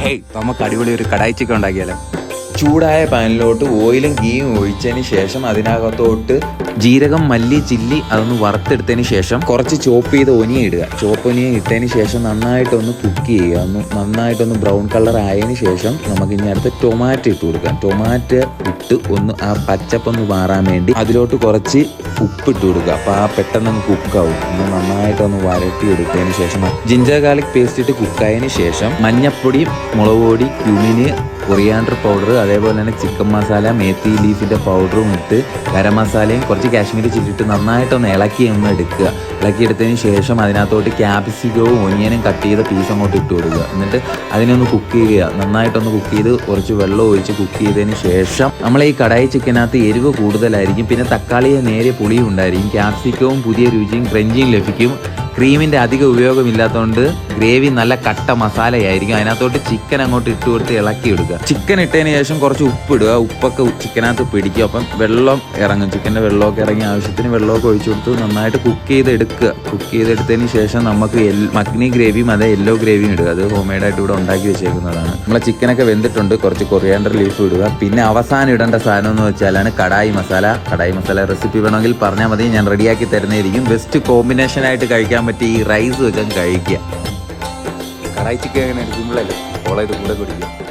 Hey, നമുക്ക് അടിപൊളി ഒരു കടായി ചിക്കൻ ഉണ്ടാക്കിയാലോ. ചൂടായ പാനിലോട്ട് ഓയിലും ഗീയും ഒഴിച്ചതിന് ശേഷം അതിനകത്തോട്ട് ജീരകം, മല്ലി, ചില്ലി അതൊന്ന് വറുത്തെടുത്തതിന് ശേഷം കുറച്ച് ചോപ്പ് ചെയ്ത് ഒനിയ ഇടുക. ചോപ്പ് ഒനിയ ഇട്ടതിന് ശേഷം നന്നായിട്ടൊന്ന് കുക്ക് ചെയ്യുക. നന്നായിട്ടൊന്ന് ബ്രൗൺ കളർ ആയതിനു ശേഷം നമുക്ക് ഇനി അടുത്ത് ടൊമാറ്റോ ഇട്ട് കൊടുക്കാം. ടൊമാറ്റോ ഇട്ട് ഒന്ന് ആ പച്ചപ്പൊന്ന് മാറാൻ വേണ്ടി അതിലോട്ട് കുറച്ച് ഉപ്പിട്ട് കൊടുക്കുക. അപ്പോൾ ആ പെട്ടെന്ന് കുക്കാവും. നന്നായിട്ടൊന്ന് വരട്ടി എടുത്തതിന് ശേഷം ജിഞ്ചർ ഗാർലിക് പേസ്റ്റ് ഇട്ട് കുക്കായതിന് ശേഷം മഞ്ഞപ്പൊടി, മുളക് പൊടി, ക്യുമിന്, കൊറിയാണ്ടർ പൗഡർ, അതേപോലെ തന്നെ ചിക്കൻ മസാല, മേത്തി ലീഫിൻ്റെ പൗഡറും ഇട്ട് ഗരം മസാലയും കുറച്ച് കാശ്മീരി ചില്ലി ഇട്ട് നന്നായിട്ടൊന്ന് ഒന്ന് എടുക്കുക. ഇളക്കിയെടുത്തതിന് ശേഷം അതിനകത്തോട്ട് ക്യാപ്സിക്കവും ഒനിയനും കട്ട് ചെയ്ത പീസ് അങ്ങോട്ട് ഇട്ട് കൊടുക്കുക. എന്നിട്ട് അതിനൊന്ന് കുക്ക് ചെയ്യുക. നന്നായിട്ടൊന്ന് കുക്ക് ചെയ്ത് കുറച്ച് വെള്ളം ഒഴിച്ച് കുക്ക് ചെയ്തതിന് ശേഷം നമ്മൾ ഈ കടായി ചിക്കനകത്ത് എരിവ് കൂടുതലായിരിക്കും, പിന്നെ തക്കാളിയെ നേരിയ പുളിയും ഉണ്ടായിരിക്കും. ക്യാപ്സിക്കവും പുതിയ രുചിയും ക്രഞ്ചിയും ലഭിക്കും. ക്രീമിൻ്റെ അധികം ഉപയോഗമില്ലാത്തതുകൊണ്ട് ഗ്രേവി നല്ല കട്ട മസാലയായിരിക്കും. അതിനകത്തോട്ട് ചിക്കൻ അങ്ങോട്ട് ഇട്ട് കൊടുത്ത് ഇളക്കി എടുക്കുക. ചിക്കൻ ഇട്ടതിന് ശേഷം കുറച്ച് ഉപ്പിടുക. ഉപ്പൊക്കെ ചിക്കനകത്ത് പിടിക്കും. അപ്പം വെള്ളം ഇറങ്ങും. ചിക്കൻ്റെ വെള്ളമൊക്കെ ഇറങ്ങി ആവശ്യത്തിന് വെള്ളമൊക്കെ ഒഴിച്ചു കൊടുത്ത് നന്നായിട്ട് കുക്ക് ചെയ്തെടുക്കുക. കുക്ക് ചെയ്തെടുത്തതിന് ശേഷം നമുക്ക് മഗ്നി ഗ്രേവിയും അതേ യെല്ലോ ഗ്രേവിയും ഇടുക. അത് ഹോം മെയ്ഡായിട്ട് ഇവിടെ ഉണ്ടാക്കി വെച്ചേക്കുന്നതാണ്. നമ്മളെ ചിക്കനൊക്കെ വെന്തിട്ടുണ്ട്. കുറച്ച് കൊറിയാണ്ടർ ലീഫ് ഇടുക. പിന്നെ അവസാനം ഇടേണ്ട സാധനം എന്ന് വെച്ചാലാണ് കടായി മസാല. കടായി മസാല റെസിപ്പി വേണമെങ്കിൽ പറഞ്ഞാൽ മതി, ഞാൻ റെഡിയാക്കി തരുന്നതായിരിക്കും. ബെസ്റ്റ് കോമ്പിനേഷനായിട്ട് കഴിക്കാൻ പറ്റി ഈ റൈസ് വെച്ചാൽ കഴിക്കുക. കടായി ചിക്കൻ എങ്ങനെ സിമ്പിളല്ലേ, ഫോളോ ചെയ്ത് കൂടെ കുടിക്കുക.